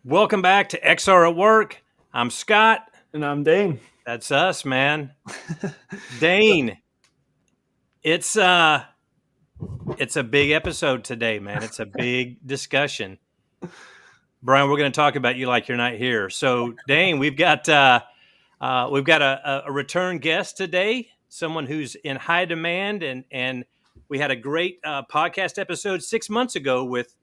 Welcome back to XR at Work. I'm Scott. And I'm Dane. That's us, man. Dane, it's a big episode today, man. It's a big discussion. Brian, we're going to talk about you like you're not here. So, Dane, we've got a return guest today, someone who's in high demand, and we had a great podcast episode 6 months ago with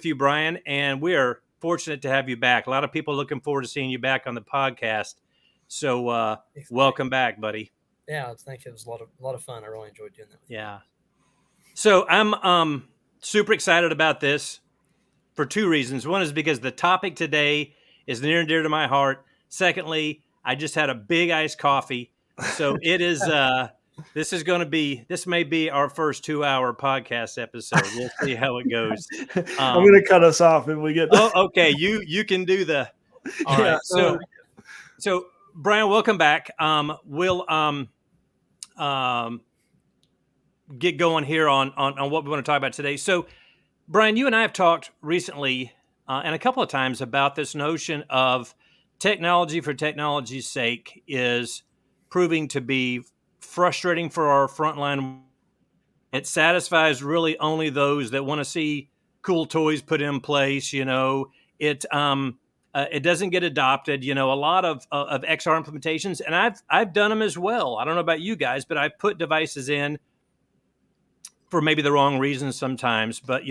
you, Brian, and we are fortunate to have you back. A lot of people looking forward to seeing you back on the podcast. So, welcome back, buddy. Yeah, thank you. It was a lot of fun. I really enjoyed doing that. Yeah. So I'm super excited about this for two reasons. One is because the topic today is near and dear to my heart. Secondly, I just had a big iced coffee. So it is, this may be our first 2-hour podcast episode. We'll see how it goes. I'm going to cut us off if we get. Okay. You can do the, all right. So Brian, welcome back. We'll, get going here on what we want to talk about today. So, Brian, you and I have talked recently and a couple of times about this notion of technology for technology's sake is proving to be frustrating for our frontline. It satisfies really only those that want to see cool toys put in place. It doesn't get adopted. A lot of XR implementations, and I've done them as well. I don't know about you guys, but I've put devices in for maybe the wrong reasons sometimes. But,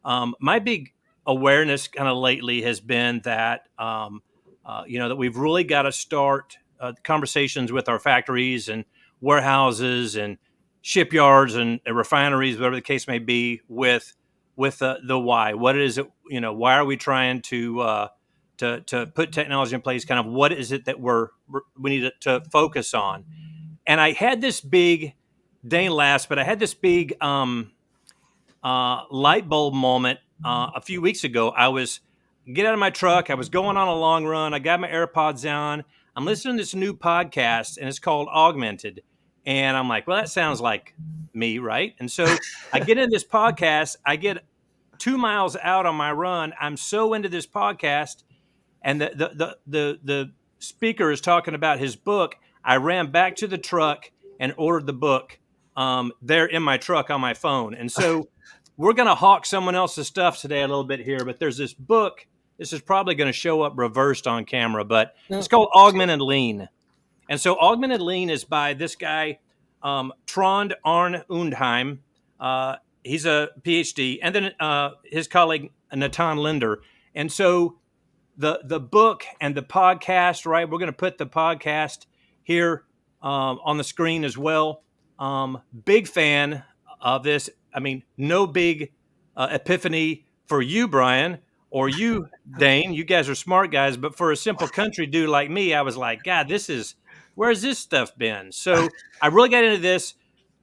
my big awareness kind of lately has been that, that we've really got to start conversations with our factories and warehouses and shipyards and refineries, whatever the case may be, with the why. What is it? Why are we trying to put technology in place? Kind of what is it that we need to focus on? And I had this big Dane laughs, but I had this big light bulb moment a few weeks ago. I was get out of my truck. I was going on a long run. I got my AirPods on. I'm listening to this new podcast, and it's called Augmented. And I'm like, well, that sounds like me, right? And so I get into this podcast. I get 2 miles out on my run. I'm so into this podcast, and the speaker is talking about his book. I ran back to the truck and ordered the book. There in my truck on my phone. And so we're going to hawk someone else's stuff today a little bit here, but there's this book. This is probably going to show up reversed on camera, but it's called Augmented Lean. And so Augmented Lean is by this guy, Trond Arne Undheim. He's a Ph.D. And then his colleague, Natan Linder. And so the book and the podcast, right? We're going to put the podcast here on the screen as well. Big fan of this. I mean, no big epiphany for you, Brian, or you, Dane. You guys are smart guys, but for a simple country dude like me, I was like, God, where's this stuff been? So I really got into this.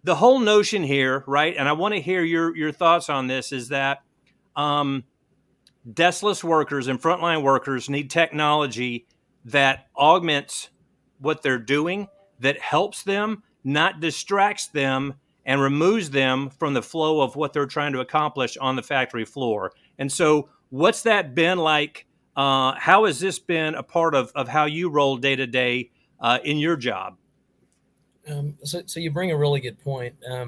The whole notion here, right? And I want to hear your thoughts on this, is that deskless workers and frontline workers need technology that augments what they're doing, that helps them, not distracts them and removes them from the flow of what they're trying to accomplish on the factory floor. And so what's that been like? How has this been a part of how you roll day to day in your job? So you bring a really good point. A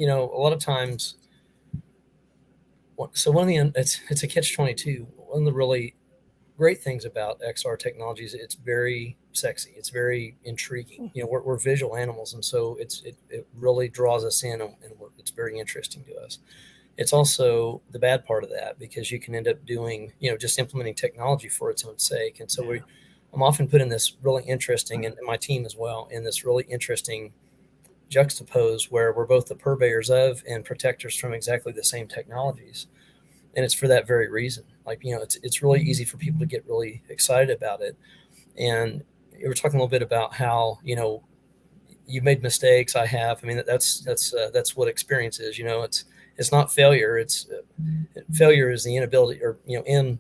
lot of times, so it's a catch-22. One of the really great things about XR technologies, it's very sexy. It's very intriguing. We're visual animals, and so it really draws us in, and it's very interesting to us. It's also the bad part of that, because you can end up doing, just implementing technology for its own sake. And so I'm often put in this really interesting, and my team as well, in this really interesting juxtapose where we're both the purveyors of and protectors from exactly the same technologies. And it's for that very reason. Like, it's really easy for people to get really excited about it. And you were talking a little bit about how, you've made mistakes. I have. I mean, that's what experience is. It's not failure. Failure is the inability, or in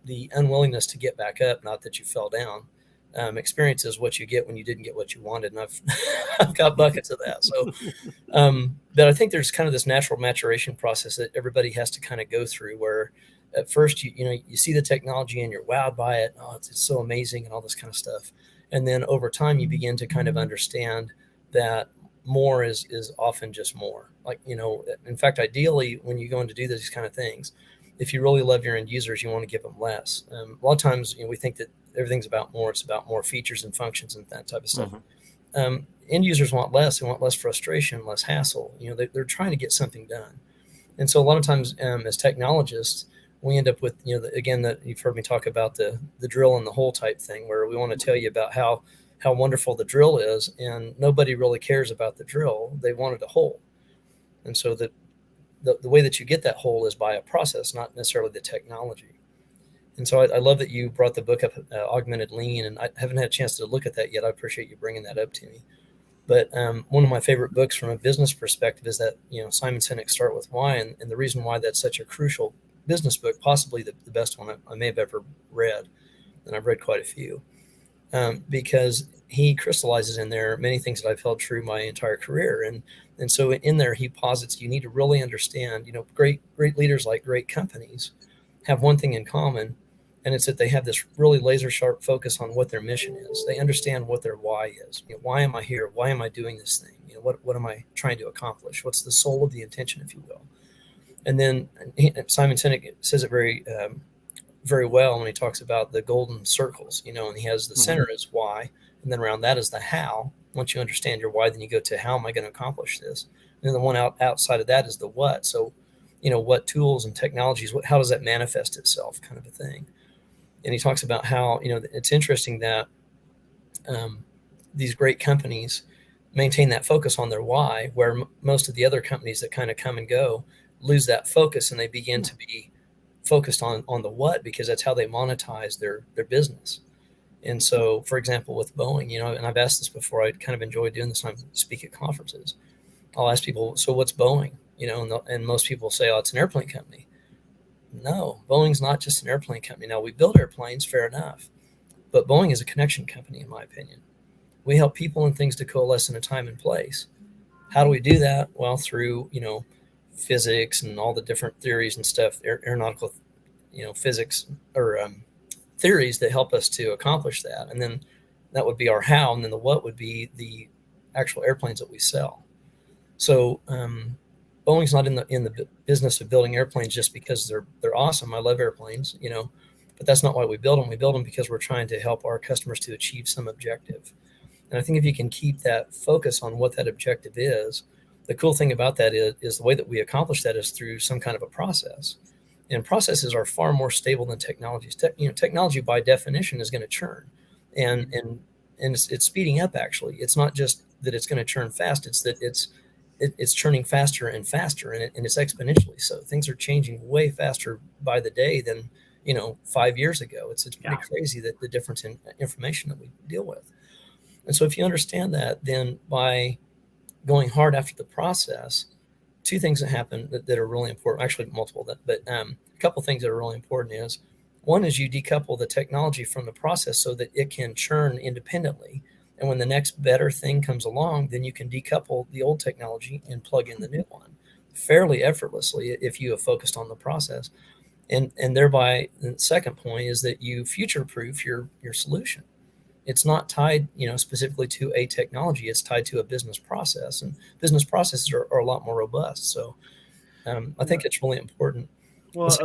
the unwillingness to get back up. Not that you fell down. Experience is what you get when you didn't get what you wanted, and I've got buckets of that. So, but I think there's kind of this natural maturation process that everybody has to kind of go through, where at first, you see the technology and you're wowed by it. Oh, it's so amazing and all this kind of stuff. And then over time, you begin to kind of understand that more is often just more. Like, in fact, ideally, when you go in to do these kind of things, if you really love your end users, you want to give them less. A lot of times, we think that everything's about more. It's about more features and functions and that type of stuff. End users want less. They want less frustration, less hassle. They're trying to get something done. And so a lot of times, as technologists, we end up with, again, that you've heard me talk about the drill and the hole type thing, where we want to tell you about how wonderful the drill is, and nobody really cares about the drill. They wanted a hole. And so the way that you get that hole is by a process, not necessarily the technology. And so I love that you brought the book up, Augmented Lean, and I haven't had a chance to look at that yet. I appreciate you bringing that up to me. But one of my favorite books from a business perspective is that, Simon Sinek's Start With Why. And the reason why that's such a crucial business book, possibly the best one I may have ever read, and I've read quite a few, because he crystallizes in there many things that I've held true my entire career. And so in there, he posits you need to really understand, great leaders like great companies have one thing in common, and it's that they have this really laser sharp focus on what their mission is. They understand what their why is. Why am I here? Why am I doing this thing? What am I trying to accomplish? What's the soul of the intention, if you will? And then Simon Sinek says it very, very well when he talks about the golden circles, and he has the center is why, and then around that is the how. Once you understand your why, then you go to how am I going to accomplish this? And then the one outside of that is the what. So, what tools and technologies, how does that manifest itself, kind of a thing. And he talks about how, it's interesting that these great companies maintain that focus on their why, where most of the other companies that kind of come and go lose that focus, and they begin to be focused on the what, because that's how they monetize their business. And so, for example, with Boeing, and I've asked this before, I kind of enjoy doing this when I speak at conferences. I'll ask people, so what's Boeing? And most people say, oh, it's an airplane company. No, Boeing's not just an airplane company. Now, we build airplanes, fair enough, but Boeing is a connection company, in my opinion. We help people and things to coalesce in a time and place. How do we do that? Well, through, physics and all the different theories and stuff, aeronautical, physics or theories that help us to accomplish that. And then that would be our how, and then the what would be the actual airplanes that we sell. So Boeing's not in the business of building airplanes just because they're awesome. I love airplanes, but that's not why we build them. We build them because we're trying to help our customers to achieve some objective. And I think if you can keep that focus on what that objective is, the cool thing about that is the way that we accomplish that is through some kind of a process. And processes are far more stable than technologies. Technology by definition is going to churn, and it's speeding up. Actually, it's not just that it's going to churn fast; it's that it's churning faster and faster, and it's exponentially so. Things are changing way faster by the day than 5 years ago. It's pretty crazy that the difference in information that we deal with. And so if you understand that, then by going hard after the process, two things that happen that are really important, actually multiple, but a couple things that are really important is, one is you decouple the technology from the process so that it can churn independently. And when the next better thing comes along, then you can decouple the old technology and plug in the new one fairly effortlessly if you have focused on the process. And thereby, the second point is that you future-proof your solution. It's not tied, specifically to a technology. It's tied to a business process, and business processes are a lot more robust. So I think it's really important. Well,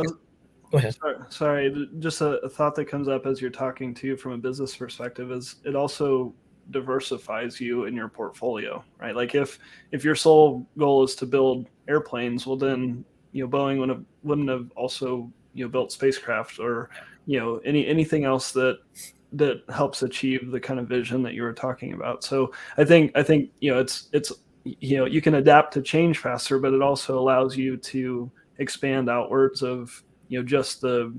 go ahead. Sorry, just a thought that comes up as you're talking to from a business perspective is it also diversifies you in your portfolio, right? Like if your sole goal is to build airplanes, well then, Boeing wouldn't have also, built spacecraft or, anything else that helps achieve the kind of vision that you were talking about. So I think it's you can adapt to change faster, but it also allows you to expand outwards of just the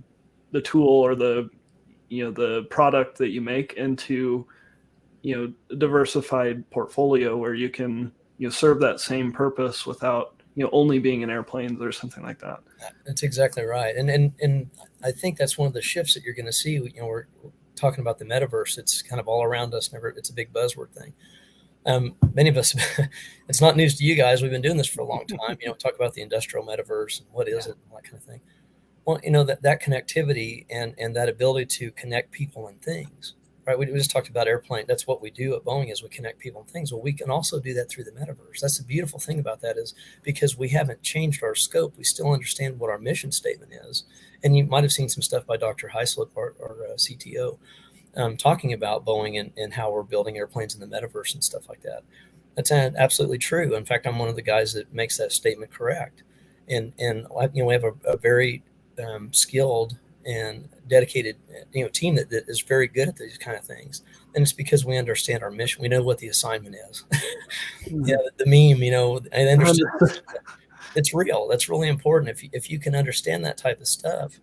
tool or the product that you make into a diversified portfolio where you can serve that same purpose without only being in airplanes or something like that. That's exactly right, and I think that's one of the shifts that you're going to see. We're talking about the metaverse. It's kind of all around us. It's a big buzzword thing. Many of us, it's not news to you guys. We've been doing this for a long time. Talk about the industrial metaverse and what is it and that kind of thing. Well, that connectivity and that ability to connect people and things, right? We just talked about airplane. That's what we do at Boeing, is we connect people and things. Well, we can also do that through the metaverse. That's the beautiful thing about that, is because we haven't changed our scope, we still understand what our mission statement is. And you might have seen some stuff by Dr. Heislip, our CTO, talking about Boeing and how we're building airplanes in the metaverse and stuff like that. That's absolutely true. In fact, I'm one of the guys that makes that statement correct. And we have a very skilled and dedicated team that is very good at these kind of things, and it's because we understand our mission. We know what the assignment is. The meme, I understand. It's real. That's really important if you can understand that type of stuff.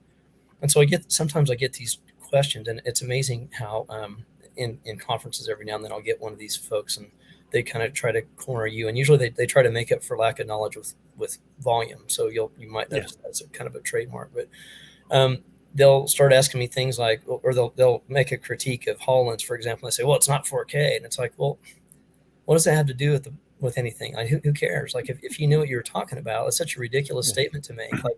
And so sometimes I get these questions, and it's amazing how in conferences every now and then I'll get one of these folks, and they kind of try to corner you, and usually they try to make up for lack of knowledge with volume. So you might notice that's a kind of a trademark, but they'll start asking me things like, or they'll make a critique of HoloLens, for example. And they say, well, it's not 4K. And it's like, well, what does that have to do with anything? Who cares? Like, if you knew what you were talking about, it's such a ridiculous statement to make. Like,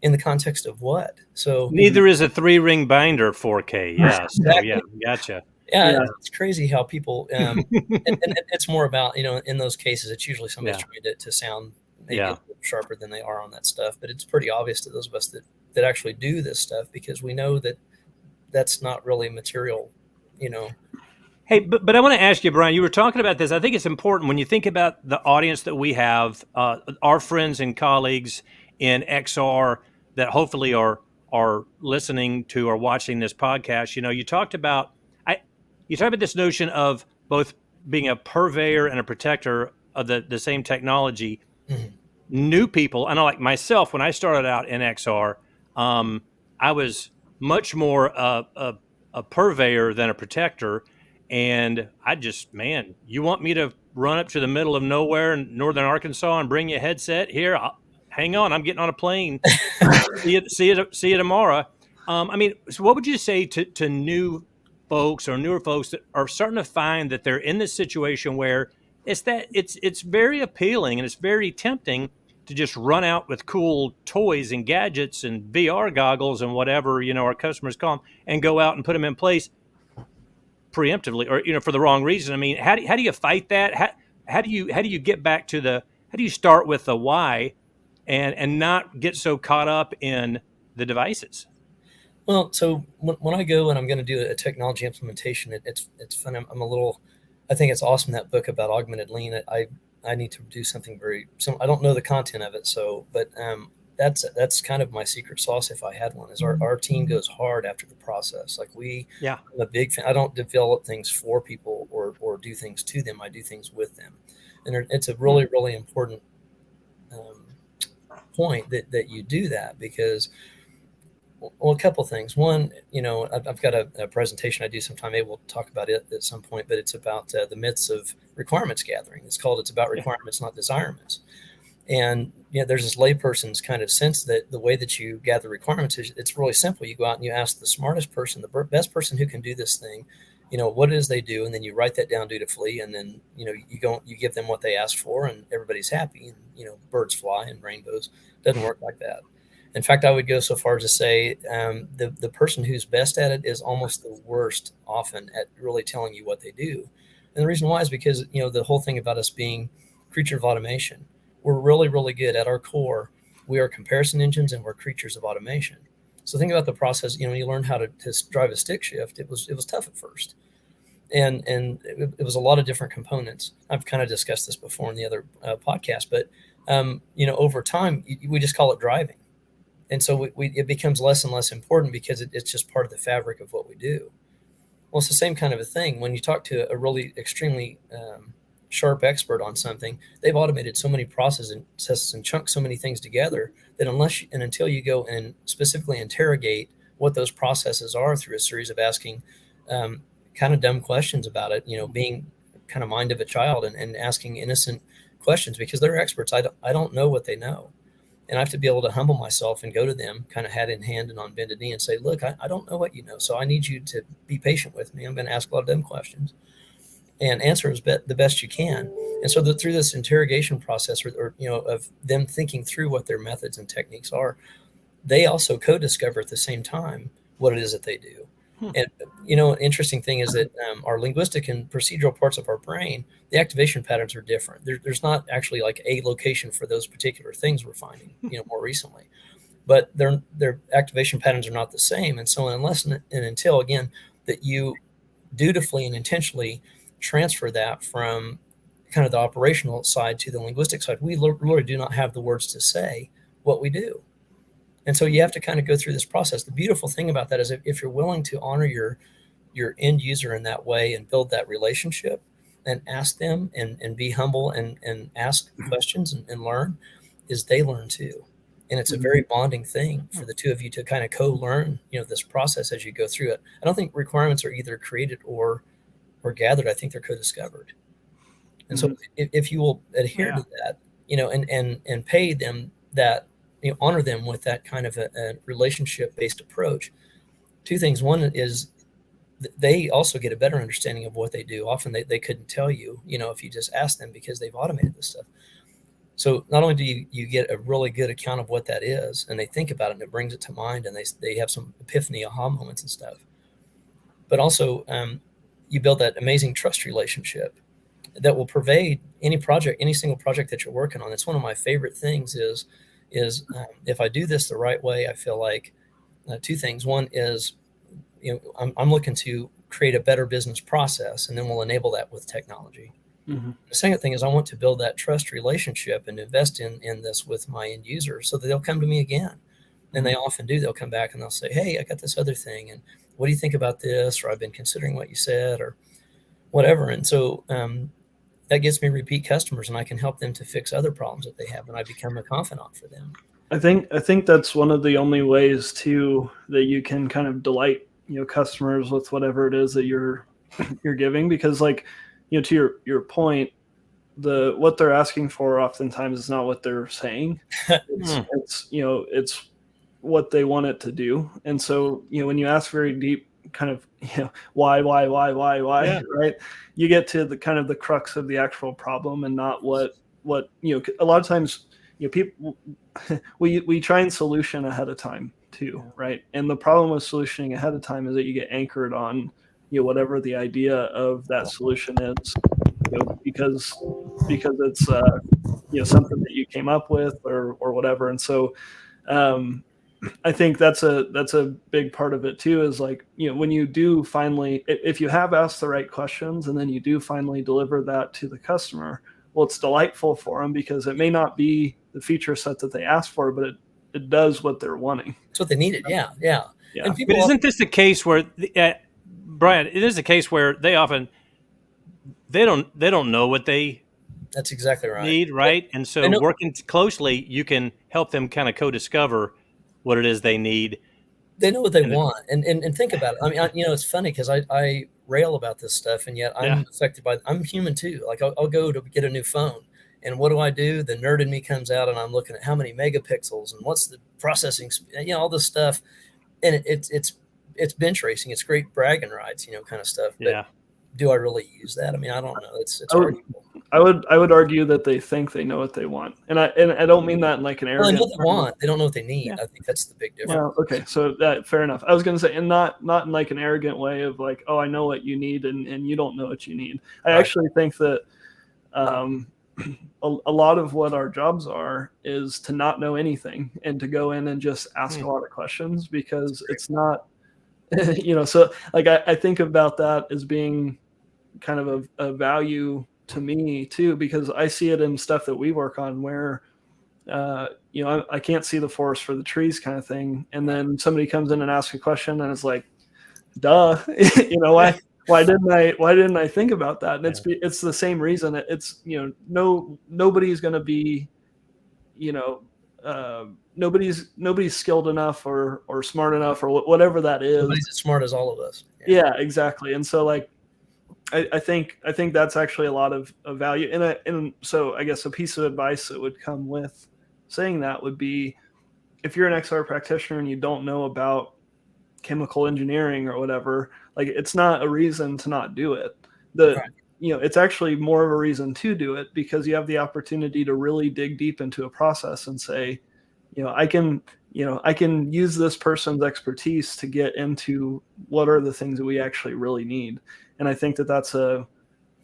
in the context of what? So neither is a 3-ring binder 4K. Yeah. Exactly. So yeah, gotcha. Yeah, it's crazy how people, and it's more about, in those cases, it's usually somebody's trying to sound maybe a little sharper than they are on that stuff. But it's pretty obvious to those of us that actually do this stuff, because we know that that's not really material, Hey, but I want to ask you, Brian, you were talking about this. I think it's important when you think about the audience that we have, our friends and colleagues in XR that hopefully are listening to or watching this podcast. You talked about this notion of both being a purveyor and a protector of the same technology. Mm-hmm. New people, I know, like myself, when I started out in XR, I was much more a purveyor than a protector. And I just, man, you want me to run up to the middle of nowhere in northern Arkansas and bring you a headset? Here, hang on, I'm getting on a plane. see you tomorrow. So what would you say to new folks or newer folks that are starting to find that they're in this situation where it's very appealing and it's very tempting to just run out with cool toys and gadgets and VR goggles and whatever our customers call them, and go out and put them in place preemptively, or for the wrong reason? I mean, how do you fight that? How do you get back to how do you start with the why and not get so caught up in the devices? Well, so when I go and I'm going to do a technology implementation, it's fun. I think it's awesome, that book about Augmented Lean. I need to do something I don't know the content of it, but that's kind of my secret sauce, if I had one, is our team goes hard after the process. Like I'm a big fan. I don't develop things for people or do things to them. I do things with them. And it's a really, really important point that you do that, because, well, a couple of things. One, I've got a presentation I do sometime. Maybe we'll talk about it at some point, but it's about the myths of requirements gathering. It's about requirements, not desirements. And there's this layperson's kind of sense that the way that you gather requirements is, it's really simple. You go out and you ask the smartest person, the best person who can do this thing, what it is they do, and then you write that down dutifully, and then you give them what they asked for, and everybody's happy, and birds fly and rainbows. Doesn't work like that. In fact, I would go so far as to say the person who's best at it is almost the worst often at really telling you what they do. And the reason why is because the whole thing about us being creature of automation. We're really, really good at our core. We are comparison engines, and we're creatures of automation. So think about the process. You learn how to drive a stick shift. It was tough at first, and it was a lot of different components. I've kind of discussed this before in the other podcast, but over time we just call it driving, and so it becomes less and less important because it's just part of the fabric of what we do. Well, it's the same kind of a thing when you talk to a really extremely sharp expert on something. They've automated so many processes and chunked so many things together that until you go and specifically interrogate what those processes are through a series of asking kind of dumb questions about it, being kind of mind of a child and asking innocent questions, because they're experts. I don't know what they know. And I have to be able to humble myself and go to them kind of hat in hand and on bended knee and say, look, I don't know what you know. So I need you to be patient with me. I'm going to ask a lot of dumb questions and answer the best you can. And so through this interrogation process or of them thinking through what their methods and techniques are, they also co-discover at the same time what it is that they do. And an interesting thing is that our linguistic and procedural parts of our brain, the activation patterns are different. There's not actually like a location for those particular things we're finding, more recently, but their activation patterns are not the same. And so unless and until, again, that you dutifully and intentionally transfer that from kind of the operational side to the linguistic side, we really do not have the words to say what we do. And so you have to kind of go through this process. The beautiful thing about that is if you're willing to honor your end user in that way and build that relationship and ask them and be humble and ask questions and learn, is they learn too. And it's a very bonding thing for the two of you to kind of co-learn, this process as you go through it. I don't think requirements are either created or gathered. I think they're co-discovered. And so if you will adhere to that, and pay them that, honor them with that kind of a relationship-based approach. Two things. One is they also get a better understanding of what they do. Often they couldn't tell you, if you just ask them, because they've automated this stuff. So not only do you get a really good account of what that is, and they think about it and it brings it to mind, and they have some epiphany, aha moments and stuff, but also you build that amazing trust relationship that will pervade any single project that you're working on. It's one of my favorite things is if I do this the right way, I feel like two things. One is, I'm looking to create a better business process, and then we'll enable that with technology. The second thing is I want to build that trust relationship and invest in this with my end users so that they'll come to me again. And they often do. They'll come back and they'll say, hey, I got this other thing, and what do you think about this? Or I've been considering what you said, or whatever. And so that gets me repeat customers, and I can help them to fix other problems that they have, and I become a confidant for them. I think that's one of the only ways too that you can kind of delight customers with whatever it is that you're giving, because to your point, what they're asking for oftentimes is not what they're saying. It's what they want it to do. And so when you ask very deep kind of why, right, you get to the kind of the crux of the actual problem, and not what a lot of times people we try and solution ahead of time too, right? And the problem with solutioning ahead of time is that you get anchored on whatever the idea of that solution is, because it's something that you came up with or whatever. And so I think that's a big part of it too, is when you do finally, if you have asked the right questions and then you do finally deliver that to the customer, well, it's delightful for them, because it may not be the feature set that they asked for, but it does what they're wanting. It's what they needed. Yeah. And but isn't this the case where, Brian, it is a case where they don't know what they That's exactly right. need, right? And so working closely, you can help them kind of co-discover what it is they need. They know what they want, and think about it. I mean, it's funny because I rail about this stuff, and yet I'm affected by. I'm human too. Like I'll go to get a new phone, and what do? The nerd in me comes out, and I'm looking at how many megapixels and what's the processing, all this stuff, and it's bench racing. It's great bragging rights, kind of stuff. But do I really use that? I mean, I don't know. It's arguable. I would argue that they think they know what they want, and I don't mean that in like an arrogant. Well, they know what they want. They don't know what they need. I think that's the big difference. Well, okay, so that fair enough. I was going to say, and not in like an arrogant way of like, oh, I know what you need, and you don't know what you need. I actually think that a lot of what our jobs are is to not know anything and to go in and just ask a lot of questions, because it's not, so like I think about that as being kind of a value to me too, because I see it in stuff that we work on where, I can't see the forest for the trees kind of thing. And then somebody comes in and asks a question, and it's like, duh, why didn't I think about that? And it's the same reason. It's, nobody's going to be, nobody's skilled enough or smart enough or whatever that is. Nobody's as smart as all of us. Yeah, exactly. And so like, I think that's actually a lot of value. And so I guess a piece of advice that would come with saying that would be, if you're an XR practitioner and you don't know about chemical engineering or whatever, like it's not a reason to not do it. It's actually more of a reason to do it, because you have the opportunity to really dig deep into a process and say, I can use this person's expertise to get into what are the things that we actually really need. And I think that that's so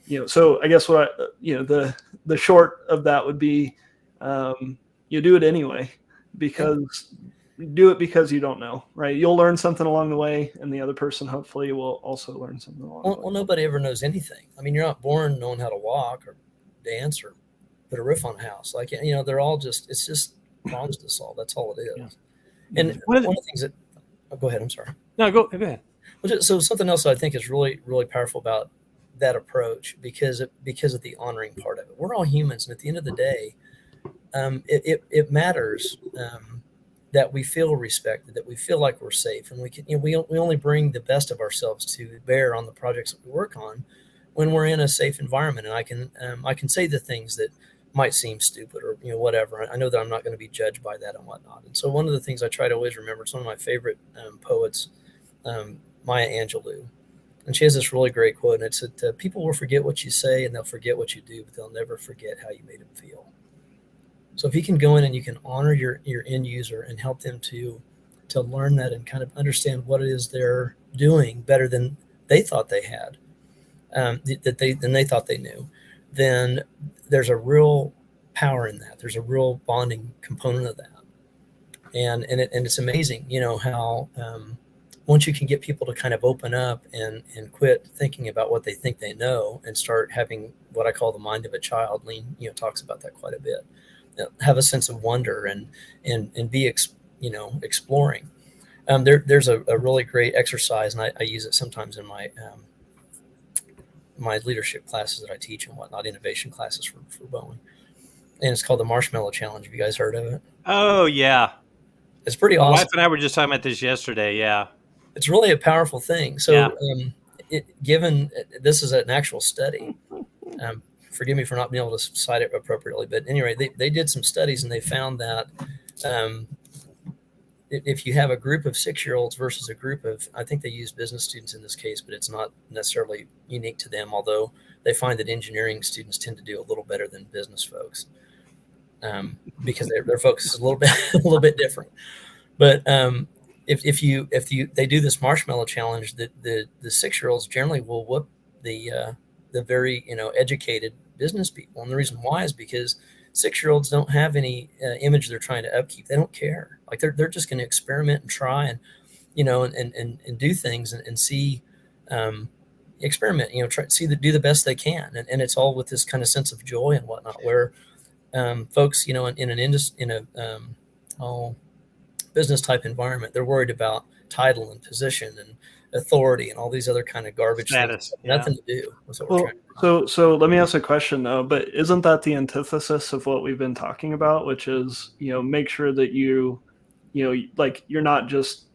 I guess the short of that would be, you do it anyway, because you don't know, right? You'll learn something along the way, and the other person hopefully will also learn something along the way. Well, nobody ever knows anything. I mean, you're not born knowing how to walk or dance or put a roof on a house. Like, they're all it's just problems to solve. That's all it is. Yeah. And one of the things that, go ahead. I'm sorry. No, go ahead. So something else that I think is really, really powerful about that approach, because of the honoring part of it. We're all humans, and at the end of the day, it matters that we feel respected, that we feel like we're safe, and we can. We only bring the best of ourselves to bear on the projects that we work on when we're in a safe environment. And I can say the things that might seem stupid or whatever. I know that I'm not going to be judged by that and whatnot. And so one of the things I try to always remember, it's one of my favorite poets, Maya Angelou. And she has this really great quote, and it's that people will forget what you say and they'll forget what you do, but they'll never forget how you made them feel. So if you can go in and you can honor your end user and help them to learn that and kind of understand what it is they're doing better than they thought they had, than they thought they knew, then there's a real power in that. There's a real bonding component of that. And it's amazing, how once you can get people to kind of open up and quit thinking about what they think they know and start having what I call the mind of a child. Lean, talks about that quite a bit. Have a sense of wonder and be exploring. There's a really great exercise, and I use it sometimes in my my leadership classes that I teach and whatnot, innovation classes for Boeing. And it's called the Marshmallow Challenge. Have you guys heard of it? Oh, yeah. It's pretty awesome. My wife and I were just talking about this yesterday. Yeah. It's really a powerful thing. So given this is an actual study, forgive me for not being able to cite it appropriately, but anyway, they did some studies and they found that if you have a group of 6-year-olds versus a group of, I think they use business students in this case, but it's not necessarily unique to them, although they find that engineering students tend to do a little better than business folks because their focus is a little bit different. But if they do this marshmallow challenge, the 6-year-olds generally will whoop the very educated business people, and the reason why is because 6-year-olds don't have any image they're trying to upkeep. They don't care. Like they're just going to experiment and try and and do things and see experiment. Do the best they can, and it's all with this kind of sense of joy and whatnot. Where folks in a business type environment, they're worried about title and position and authority and all these other kind of garbage status. Things. Nothing to do with what we're trying to do. So let me ask a question though, but isn't that the antithesis of what we've been talking about, which is, make sure that you're not just,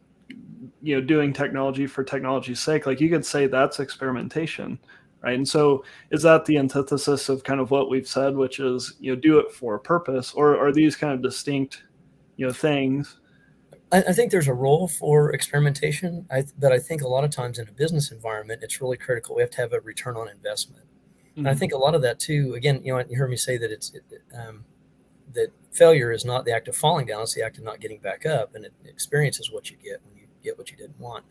doing technology for technology's sake. Like you could say that's experimentation, right? And so is that the antithesis of kind of what we've said, which is, do it for a purpose, or are these kind of distinct, things? I think there's a role for experimentation, but I think a lot of times in a business environment, it's really critical. We have to have a return on investment. Mm-hmm. And I think a lot of that too, again, you heard me say that that failure is not the act of falling down, it's the act of not getting back up. And experience is what you get when you get what you didn't want.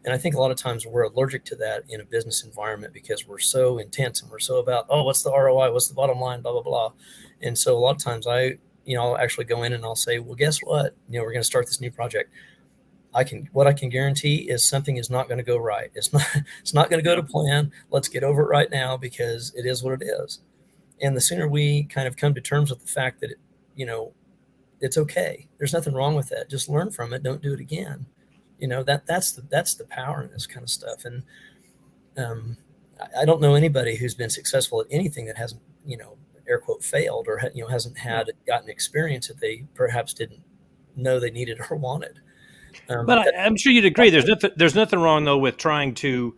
And I think a lot of times we're allergic to that in a business environment because we're so intense and we're so about, what's the ROI? What's the bottom line? Blah, blah, blah. And so a lot of times I'll actually go in and I'll say, well, guess what? We're going to start this new project. What I can guarantee is something is not going to go right. It's not going to go to plan. Let's get over it right now because it is what it is. And the sooner we kind of come to terms with the fact that, it's okay. There's nothing wrong with that. Just learn from it. Don't do it again. That's the power in this kind of stuff. And I don't know anybody who's been successful at anything that hasn't, air quote, failed or hasn't gotten experience that they perhaps didn't know they needed or wanted. But I'm sure you'd agree. There's nothing wrong though with trying to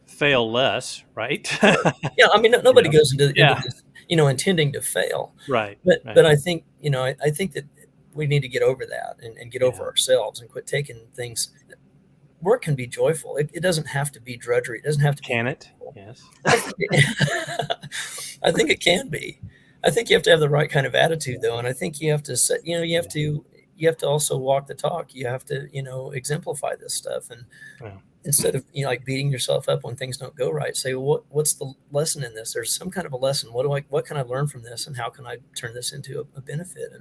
fail less, right? Yeah, I mean nobody goes into this, intending to fail, right? But I think I think that we need to get over that and get over ourselves and quit taking things. Work can be joyful. It doesn't have to be drudgery. It doesn't have to. Can it? Yes. I think it can be. I think you have to have the right kind of attitude, though, and I think you have to set, you have to also walk the talk. You have to, exemplify this stuff, and instead of like beating yourself up when things don't go right, say, well, what's the lesson in this? There's some kind of a lesson. What can I learn from this, and how can I turn this into a benefit?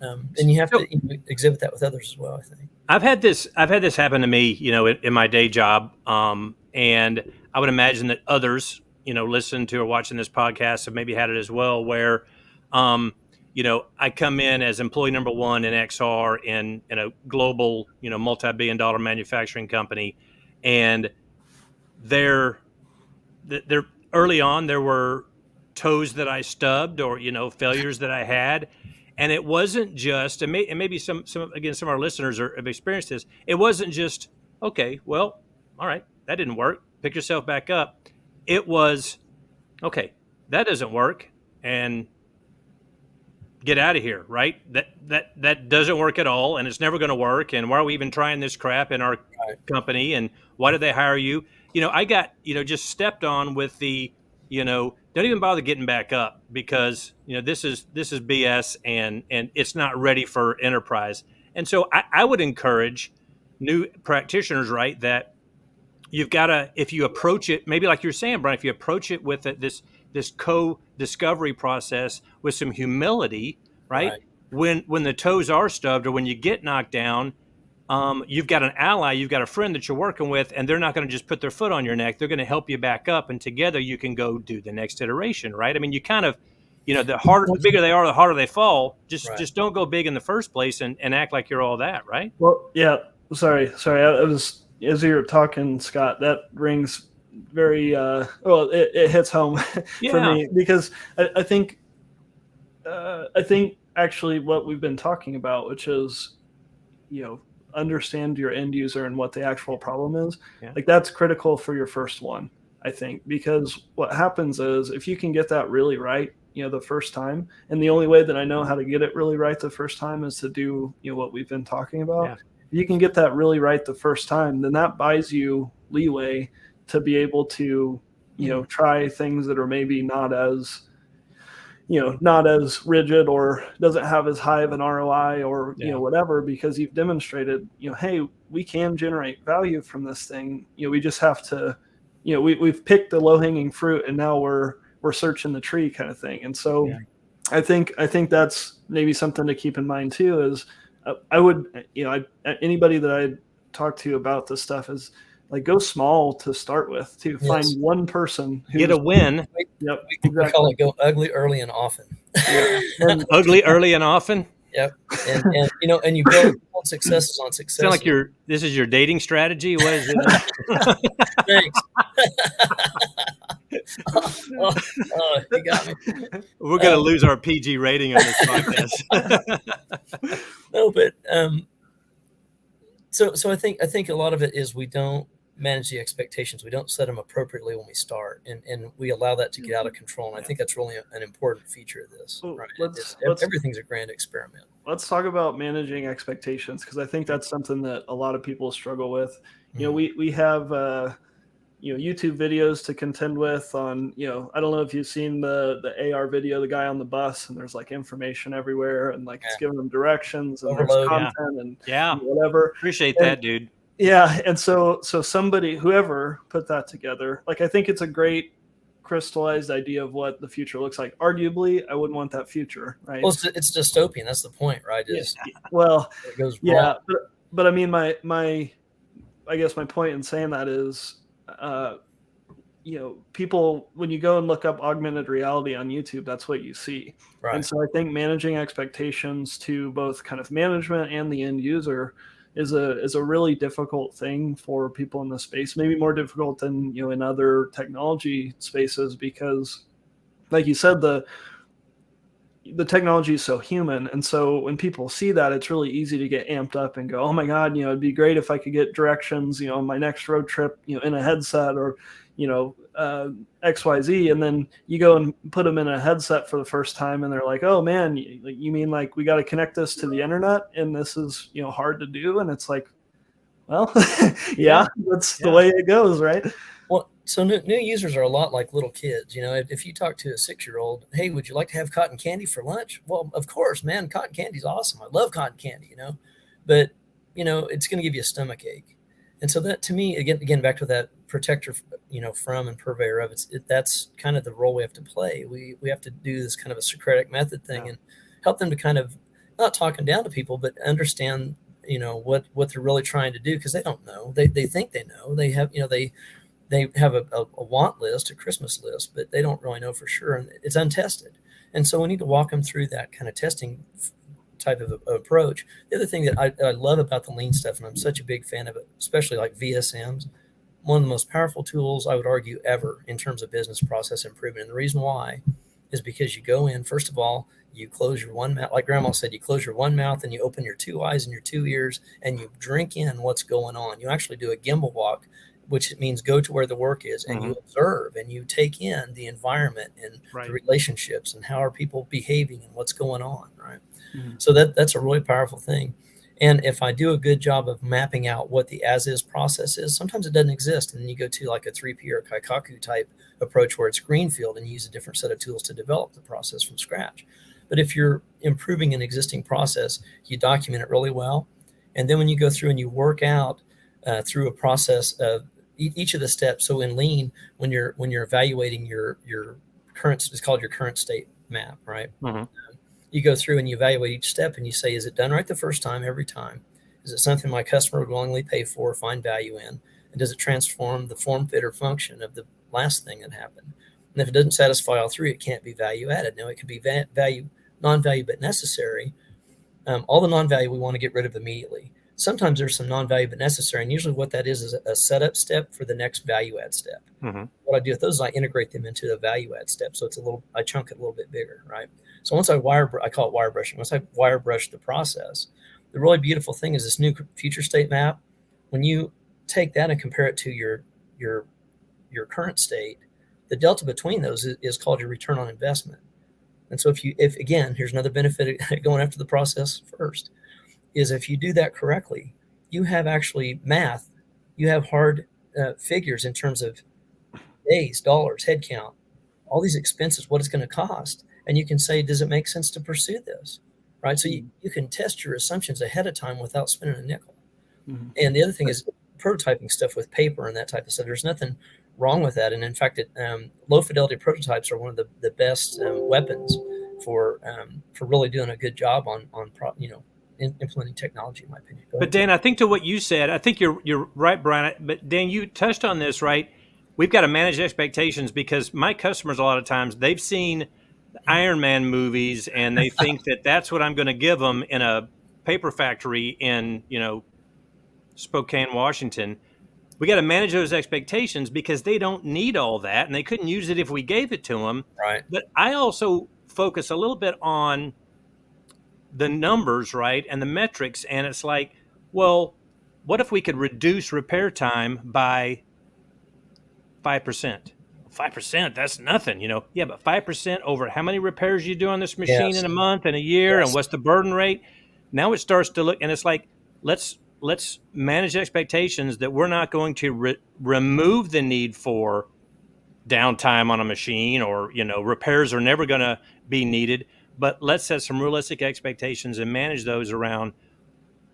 And you have to exhibit that with others as well, I think. I've had this happen to me, in my day job. And I would imagine that others, listen to or watching this podcast have maybe had it as well, where, I come in as employee number one in XR in a global, multi-billion-dollar manufacturing company. And they're early on, there were toes that I stubbed or, failures that I had. And it wasn't just, and maybe some of our listeners have experienced this. It wasn't just, okay, well, all right, that didn't work. Pick yourself back up. It was, okay, that doesn't work, and get out of here, right? That doesn't work at all, and it's never going to work. And why are we even trying this crap in our company? And why did they hire you? I got, just stepped on with the, don't even bother getting back up, because this is BS and it's not ready for enterprise. And so I would encourage new practitioners, right, that you've got to, if you approach it, maybe like you're saying, Brian, if you approach it with this co-discovery process with some humility, right? When the toes are stubbed or when you get knocked down, you've got an ally, you've got a friend that you're working with, and they're not going to just put their foot on your neck. They're going to help you back up, and together you can go do the next iteration, right? I mean, you kind of, the bigger they are, the harder they fall. Just don't go big in the first place and act like you're all that, right? Well, yeah. Sorry. I was, as you were talking, Scott, that rings very, it hits home for me, because I think actually what we've been talking about, which is, understand your end user and what the actual problem is. Like, that's critical for your first one, I think, because what happens is if you can get that really right, the first time, and the only way that I know how to get it really right the first time is to do, what we've been talking about. If you can get that really right the first time, then that buys you leeway to be able to, try things that are maybe not as rigid or doesn't have as high of an ROI or, whatever, because you've demonstrated, hey, we can generate value from this thing. We just have to, we've picked the low hanging fruit, and now we're searching the tree kind of thing. And so I think that's maybe something to keep in mind too, is I would, anybody that I talk to about this stuff is like, go small to start with, to find one person who get a win. Yep, we call it go ugly early and often. Ugly early and often. Yep, and and you build successes on success. Sound like this is your dating strategy. What is it? Thanks. You got me. We're going to lose our PG rating on this podcast. No, but so I think a lot of it is we don't manage the expectations. We don't set them appropriately when we start, and we allow that to get out of control. And I think that's really an important feature of this. Right? Everything's a grand experiment. Let's talk about managing expectations, because I think that's something that a lot of people struggle with. We have YouTube videos to contend with on, I don't know if you've seen the AR video, the guy on the bus, and there's like information everywhere, and like it's giving them directions and there's content and whatever. Appreciate that, dude. Yeah. And so somebody, whoever put that together, like, I think it's a great crystallized idea of what the future looks like. Arguably, I wouldn't want that future, right? Well, it's dystopian. That's the point, right? Well, it goes wrong. But I mean, I guess my point in saying that is, people, when you go and look up augmented reality on YouTube, that's what you see. Right. And so I think managing expectations to both kind of management and the end user is a really difficult thing for people in this space, maybe more difficult than, in other technology spaces, because like you said, the technology is so human. And so when people see that, it's really easy to get amped up and go, oh my God, it'd be great if I could get directions, on my next road trip, in a headset, or, XYZ. And then you go and put them in a headset for the first time, and they're like, oh man, you mean like we got to connect this to the internet, and this is, hard to do. And it's like, well, that's the way it goes. Right. Well, so new users are a lot like little kids. If you talk to a 6-year-old, hey, would you like to have cotton candy for lunch? Well, of course, man, cotton candy's awesome. I love cotton candy, but it's going to give you a stomach ache. And so that, to me, again, back to that protector, from and purveyor of that's kind of the role we have to play. We have to do this kind of a Socratic method thing and help them to kind of not talking down to people, but understand, what they're really trying to do, because they don't know. They think they know. They have, they have a want list, a Christmas list, but they don't really know for sure, and it's untested. And so we need to walk them through that kind of testing type of approach. The other thing that I love about the lean stuff, and I'm such a big fan of it, especially like VSMs, one of the most powerful tools I would argue ever in terms of business process improvement. And the reason why is because you go in, first of all, you close your one mouth, like Grandma said, you close your one mouth and you open your two eyes and your two ears, and you drink in what's going on. You actually do a gimbal walk, which means go to where the work is, and you observe and you take in the environment and the relationships and how are people behaving and what's going on, right? So that's a really powerful thing. And if I do a good job of mapping out what the as-is process is, sometimes it doesn't exist. And then you go to like a 3P or Kaikaku type approach where it's greenfield and you use a different set of tools to develop the process from scratch. But if you're improving an existing process, you document it really well. And then when you go through and you work out through a process of each of the steps. So in Lean, when you're evaluating your current, it's called your current state map, right? You go through and you evaluate each step and you say, is it done right the first time, every time? Is it something my customer would willingly pay for, find value in? And does it transform the form, fit, or function of the last thing that happened? And if it doesn't satisfy all three, it can't be value added. Now, it could be non-value, but necessary. All the non-value we want to get rid of immediately. Sometimes there's some non-value but necessary, and usually what that is a setup step for the next value add step. What I do with those is I integrate them into the value add step, so I chunk it a little bit bigger, right? So once I call it wire brushing. Once I wire brush the process, the really beautiful thing is this new future state map. When you take that and compare it to your current state, the delta between those is called your return on investment. And so if again, here's another benefit of going after the process first, is if you do that correctly, you have actually math, you have hard figures in terms of days, dollars, head count, all these expenses, what it's going to cost. And you can say, does it make sense to pursue this? Right. So you can test your assumptions ahead of time without spending a nickel. And the other thing is prototyping stuff with paper and that type of stuff. There's nothing wrong with that. And in fact, low fidelity prototypes are one of the best weapons for really doing a good job on implementing technology, in my opinion. But Dan, I think to what you said, I think you're right, Brian. But Dan, you touched on this, right? We've got to manage expectations, because my customers, a lot of times, they've seen Iron Man movies and they think that that's what I'm going to give them in a paper factory in, Spokane, Washington. We got to manage those expectations, because they don't need all that and they couldn't use it if we gave it to them. Right. But I also focus a little bit on the numbers, right, and the metrics. And it's like, well, what if we could reduce repair time by 5%? 5%, that's nothing, Yeah, but 5% over how many repairs you do on this machine in a month and a year, and what's the burden rate? Now it starts to look, and it's like, let's manage expectations that we're not going to remove the need for downtime on a machine, or repairs are never going to be needed. But let's set some realistic expectations and manage those around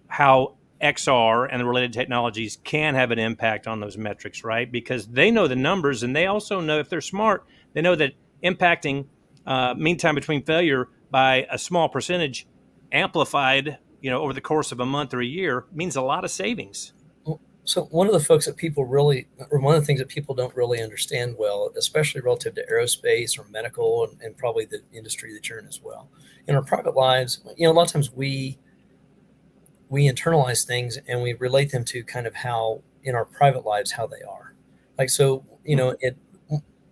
how XR and the related technologies can have an impact on those metrics, right? Because they know the numbers, and they also know, if they're smart, they know that impacting mean time between failure by a small percentage amplified, over the course of a month or a year, means a lot of savings. So one of the things that people don't really understand well, especially relative to aerospace or medical and probably the industry that you're in as well, in our private lives, a lot of times we internalize things and we relate them to kind of how in our private lives, how they are. Like, so,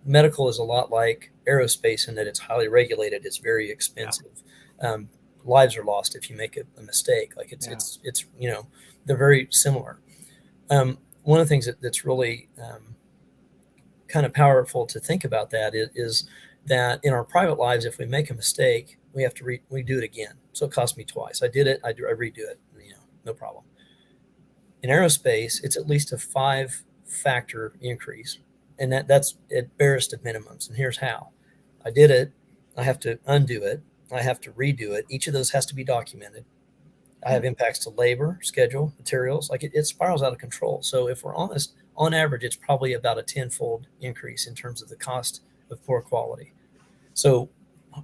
medical is a lot like aerospace in that it's highly regulated. It's very expensive. Lives are lost if you make a mistake. Like it's they're very similar. One of the things that's really kind of powerful to think about that is that in our private lives, if we make a mistake, we have to we do it again. So it cost me twice. I did it. I redo it. No problem. In aerospace, it's at least a 5-factor increase And that's at barest of minimums. And here's how. I did it. I have to undo it. I have to redo it. Each of those has to be documented. I have impacts to labor, schedule, materials. Like it spirals out of control. So if we're honest, on average, it's probably about a 10-fold increase in terms of the cost of poor quality. So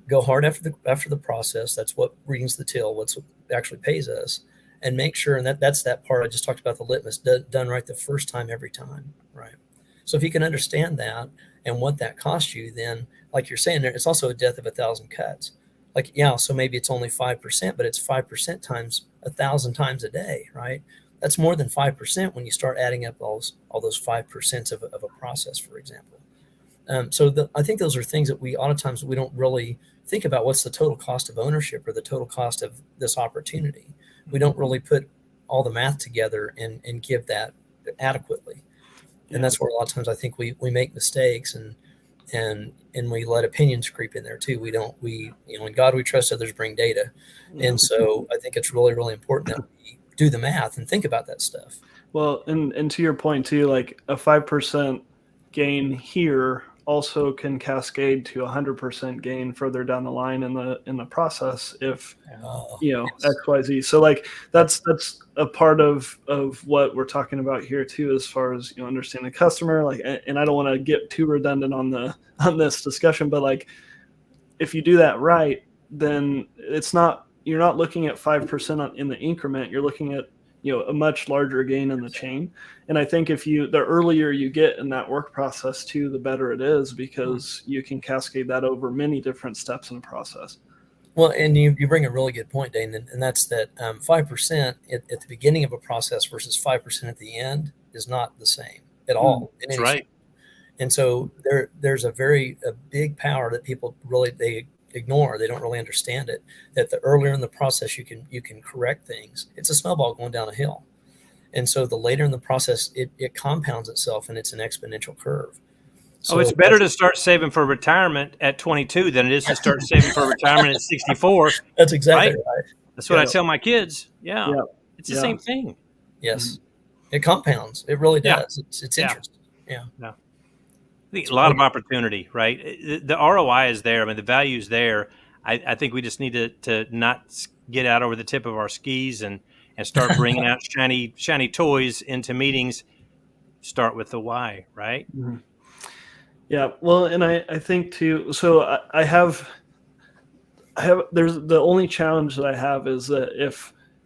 go hard after the process. That's what rings the till. What's what actually pays us, and make sure. And that's that part I just talked about, the litmus done right the first time, every time. Right. So if you can understand that and what that costs you, then like you're saying, it's also a death of 1,000 cuts. Like, yeah, so maybe it's only 5%, but it's 5% times 1,000 times a day, right? That's more than 5% when you start adding up all those 5% of a process, for example. I think those are things that a lot of times we don't really think about. What's the total cost of ownership or the total cost of this opportunity? We don't really put all the math together and give that adequately. And that's where a lot of times I think we make mistakes and we let opinions creep in there too. In God we trust, others bring data. And so I think it's really, really important that we do the math and think about that stuff. Well, and to your point too, like a 5% gain here also can cascade to 100% gain further down the line in the process if XYZ. So like that's a part of what we're talking about here too, as far as understanding the customer. Like, and I don't want to get too redundant on this discussion, but like if you do that right, then you're not looking at 5% in the increment. You're looking at a much larger gain in the chain. And I think the earlier you get in that work process too, the better it is, because you can cascade that over many different steps in the process. Well, and you bring a really good point, Dane, and that's that 5% at the beginning of a process versus 5% at the end is not the same at all. That's right. And so there's a big power that people they ignore. They don't really understand it, that the earlier in the process you can correct things. It's a snowball going down a hill. And so the later in the process, it compounds itself, and it's an exponential curve. So it's better to start saving for retirement at 22 than it is to start saving for retirement at 64. That's exactly right. That's what I tell my kids. Yeah. It's the same thing. Yes. It compounds. It really does. It's interesting. Yeah. I think a lot of opportunity, right? The ROI is there. I mean, the value is there. I think we just need to not get out over the tip of our skis and start bringing out shiny toys into meetings. Start with the why, right? Mm-hmm. Yeah. Well, and I think too, so I have, there's the only challenge that I have is that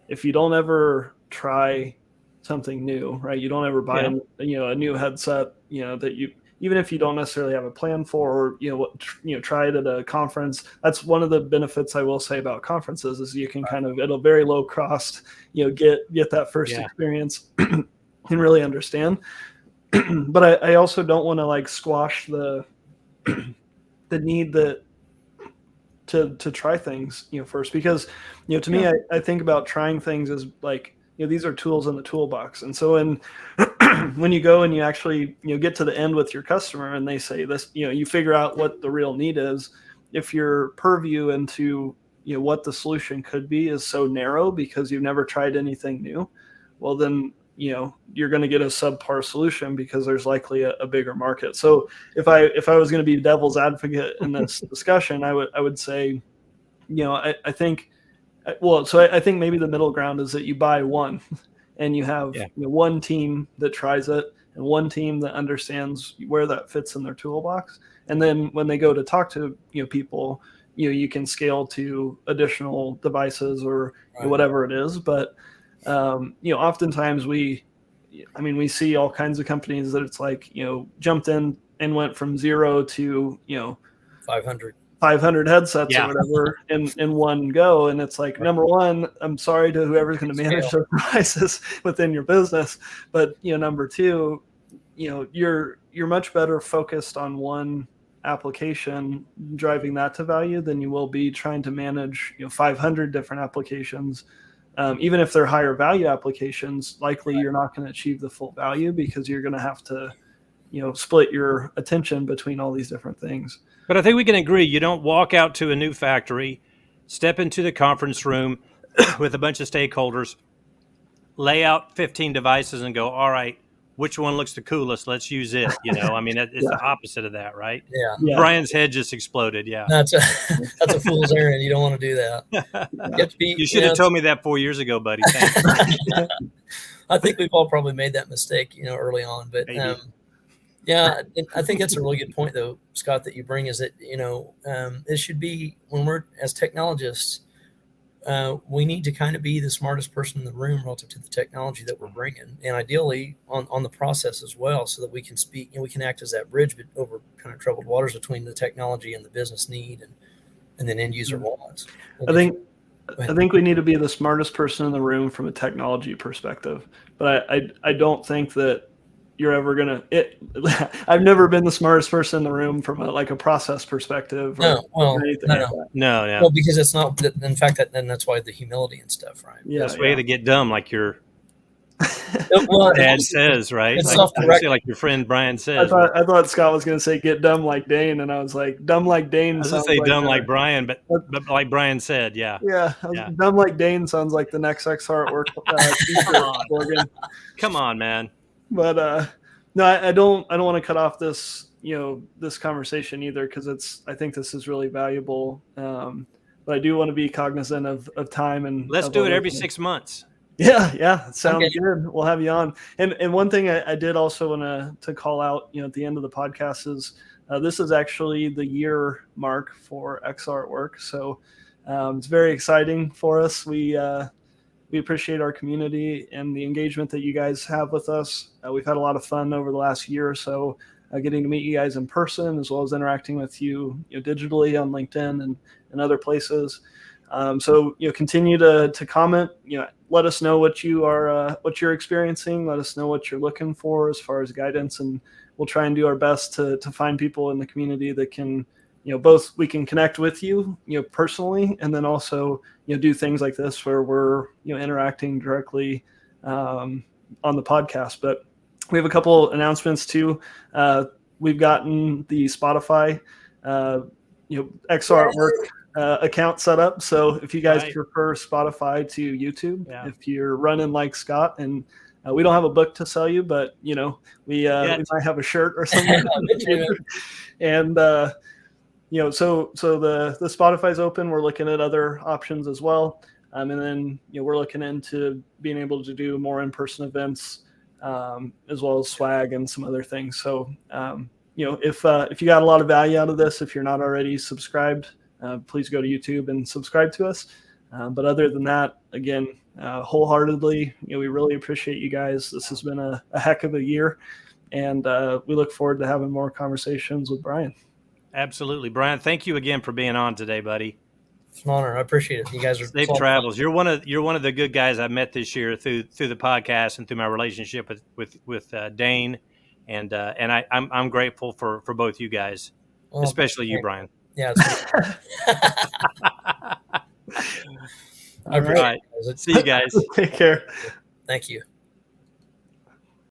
if you don't ever try something new, right? You don't ever buy a new headset, that even if you don't necessarily have a plan for, or, try it at a conference. That's one of the benefits I will say about conferences is you can kind of, at a very low cost, get that first experience and really understand. But I also don't want to like squash the need to try things, first, because, to me, I think about trying things as like, these are tools in the toolbox. And so when you go and you actually, get to the end with your customer and they say this, you figure out what the real need is. If your purview into, what the solution could be is so narrow because you've never tried anything new, well, then, you're going to get a subpar solution because there's likely a bigger market. So if I was going to be devil's advocate in this discussion, I would say, I think, I think maybe the middle ground is that you buy one and you have one team that tries it and one team that understands where that fits in their toolbox. And then when they go to talk to people, you can scale to additional devices or whatever it is. But oftentimes we see all kinds of companies that it's like, jumped in and went from 0 to 500 headsets or whatever in one go. And it's like, number one, I'm sorry to whoever's going to manage those devices within your business. But, number two, you're much better focused on one application, driving that to value, than you will be trying to manage, 500 different applications. Even if they're higher value applications, likely you're not going to achieve the full value because you're going to have to, split your attention between all these different things. But I think we can agree, you don't walk out to a new factory, step into the conference room with a bunch of stakeholders, lay out 15 devices and go, all right, which one looks the coolest? Let's use it. I mean, it's the opposite of that, right? Yeah. Brian's head just exploded. Yeah. That's a fool's errand. You don't want to do that. You have to be, you should have told me that 4 years ago, buddy. Thank you. I think we've all probably made that mistake, early on, but, yeah, I think that's a really good point though, Scott, that you bring is that, it should be when we're as technologists, we need to kind of be the smartest person in the room relative to the technology that we're bringing, and ideally on the process as well, so that we can speak and we can act as that bridge over kind of troubled waters between the technology and the business need and then end user wants. I think we need to be the smartest person in the room from a technology perspective, but I don't think that you're ever gonna. I've never been the smartest person in the room from a process perspective. Or anything like that. No. Well, because it's not. In fact, that's why the humility and stuff, right? Yeah, that's way to get dumb, like your well, dad says, right? It's like your friend Brian says. I thought Scott was going to say get dumb like Dane, and I was like, dumb like Dane. I was going to say dumb like Brian, but like Brian said, yeah. Yeah, dumb like Dane sounds like the next X-Artwork slogan. Come on, man. But no, I don't want to cut off this this conversation either, because I think this is really valuable. But I do want to be cognizant of time, and let's do it every 6 months. Yeah, sounds good. We'll have you on. And one thing I did also want to call out, at the end of the podcast is this is actually the year mark for X-Artwork, so it's very exciting for us. We appreciate our community and the engagement that you guys have with us. We've had a lot of fun over the last year or so, getting to meet you guys in person, as well as interacting with you, digitally on LinkedIn and other places. So continue to comment. Let us know what you're experiencing. Let us know what you're looking for as far as guidance, and we'll try and do our best to find people in the community that can, both we can connect with you, personally, and then also do things like this where we're interacting directly on the podcast. But we have a couple announcements too. We've gotten the Spotify X-Artwork account set up. So if you guys prefer Spotify to YouTube, if you're running like Scott, and we don't have a book to sell you, but we might have a shirt or something. And so the Spotify's open. We're looking at other options as well, and then we're looking into being able to do more in-person events, as well as swag and some other things. So if you got a lot of value out of this, if you're not already subscribed, please go to YouTube and subscribe to us. But other than that, again, wholeheartedly, we really appreciate you guys. This has been a heck of a year, and we look forward to having more conversations with Brian. Absolutely. Brian, thank you again for being on today, buddy. It's an honor. I appreciate it. You guys are safe travels. You're one of the good guys I've met this year through the podcast and through my relationship with Dane, and I'm grateful for both you guys, especially you, Brian. Yeah. All right. See you guys. Take care. Thank you.